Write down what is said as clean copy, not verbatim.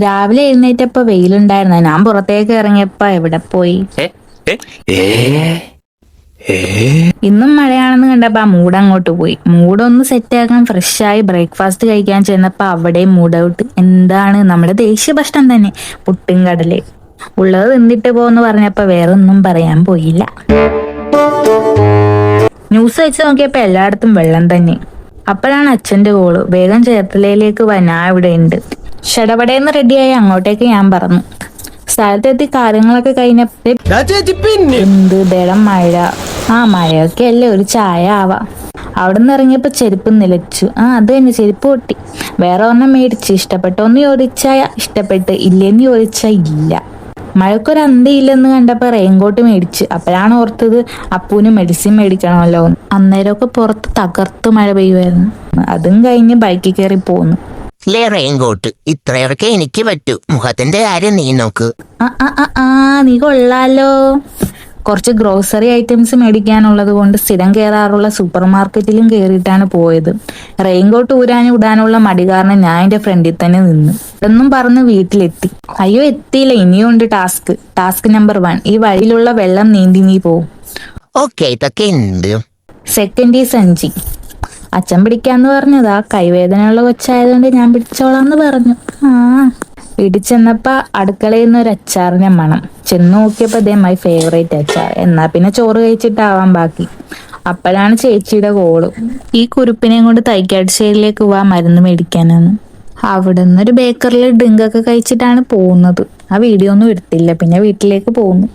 രാവിലെ എഴുന്നേറ്റപ്പോ വെയിലുണ്ടായിരുന്ന, ഞാൻ പുറത്തേക്ക് ഇറങ്ങിയപ്പോ എവിടെ പോയി. ഇന്നും മഴയാണെന്ന് കണ്ടപ്പോ ആ മൂഡ് അങ്ങോട്ട് പോയി. മൂഡൊന്ന് സെറ്റാക്കാൻ ഫ്രഷായി ബ്രേക്ക്ഫാസ്റ്റ് കഴിക്കാൻ ചെന്നപ്പോ അവിടെയും മൂഡ് ഔട്ട്. എന്താണ്, നമ്മുടെ ദേശീയ ഭക്ഷണം തന്നെ, പുട്ടും കടലയും. ഉള്ളത് തിന്നിട്ട് പോന്ന് പറഞ്ഞപ്പോ വേറൊന്നും പറയാൻ പോയില്ല. ന്യൂസ് വെച്ച് നോക്കിയപ്പോ എല്ലായിടത്തും വെള്ളം തന്നെ. അപ്പോഴാണ് അച്ഛന്റെ കോള്, വേഗം ചേർത്തലയിലേക്ക് വാ, ഞാൻ ഇവിടെ ഉണ്ട്. ഷടപടേന്ന് റെഡിയായി അങ്ങോട്ടേക്ക് ഞാൻ പറഞ്ഞു. സ്ഥലത്തെത്തി കാര്യങ്ങളൊക്കെ കഴിഞ്ഞപ്പോ എന്ത് ബലം മഴ. ആ മഴയൊക്കെ അല്ലേ, ഒരു ചായ ആവാം. അവിടെ നിന്ന് ഇറങ്ങിയപ്പോ ചെരുപ്പ് നിലച്ചു. അത് തന്നെ, ചെരുപ്പ് പൊട്ടി. വേറെ ഒരെണ്ണം മേടിച്ച്. ഇഷ്ടപ്പെട്ടോന്ന് ചോദിച്ചാ ഇഷ്ടപ്പെട്ട്, ഇല്ലെന്ന് ചോദിച്ചാ ഇല്ല. മഴക്കൊരു അന്തിയില്ലെന്ന് കണ്ടപ്പോ റെയിൻകോട്ട് മേടിച്ച്. അപ്പോഴാണ് ഓർത്തത് അപ്പൂന് മെഡിസിൻ മേടിക്കണമല്ലോ. അന്നേരമൊക്കെ പുറത്ത് തകർത്ത് മഴ പെയ്യുമായിരുന്നു. അതും കഴിഞ്ഞ് ബൈക്കിൽ കയറി പോന്നു. റെയിൻകോട്ട് ഇത്രയൊക്കെ എനിക്ക് പറ്റൂ, മുഖത്തിന്റെ കാര്യം നീ നോക്ക്. നീ കൊള്ളാലോ. കുറച്ച് ഗ്രോസറി ഐറ്റംസ് മേടിക്കാനുള്ളത് കൊണ്ട് സ്ഥിരം കയറാറുള്ള സൂപ്പർ മാർക്കറ്റിലും കയറിയിട്ടാണ് പോയത്. റെയിൻകോട്ട് ഇടാനുള്ള മടി കാരണം ഞാൻ എന്റെ ഫ്രണ്ടിൽ തന്നെ നിന്നു. എന്നും പറഞ്ഞ് വീട്ടിലെത്തി. അയ്യോ എത്തിയില്ല, ഇനിയും ഉണ്ട് ടാസ്ക് നമ്പർ 1. ഈ വഴിയിലുള്ള വെള്ളം നീന്തി നീ പോവും. ഓക്കെ, ഇതൊക്കെ ഉണ്ട്. സെക്കൻഡ് ഈ സഞ്ചി. അച്ഛൻ പിടിക്കാന്ന് പറഞ്ഞതാ, കൈവേദനയുള്ള കൊച്ചായതുകൊണ്ട് ഞാൻ പിടിച്ചോളാന്ന് പറഞ്ഞു. വീട്ടിൽ ചെന്നപ്പോ അടുക്കളയിൽ നിന്ന് ഒരു അച്ചാറിന്റെ മണം. ചെന്ന് നോക്കിയപ്പോ ദേ മൈ ഫേവറേറ്റ് അച്ചാർ. എന്നാ പിന്നെ ചോറ് കഴിച്ചിട്ടാവാൻ ബാക്കി. അപ്പോഴാണ് ചേച്ചിയുടെ കോള്. ഈ കുരുപ്പിനെയും കൊണ്ട് തൈക്കാട്ടുശ്ശേരിയിലേക്ക് പോവാ, മരുന്ന് മേടിക്കാനാണ്. അവിടെ നിന്നൊരു ബേക്കറിൽ ഡ്രിങ്ക് ഒക്കെ കഴിച്ചിട്ടാണ് പോകുന്നത്. ആ വീഡിയോ ഒന്നും എടുത്തില്ല, പിന്നെ വീട്ടിലേക്ക് പോകുന്നു.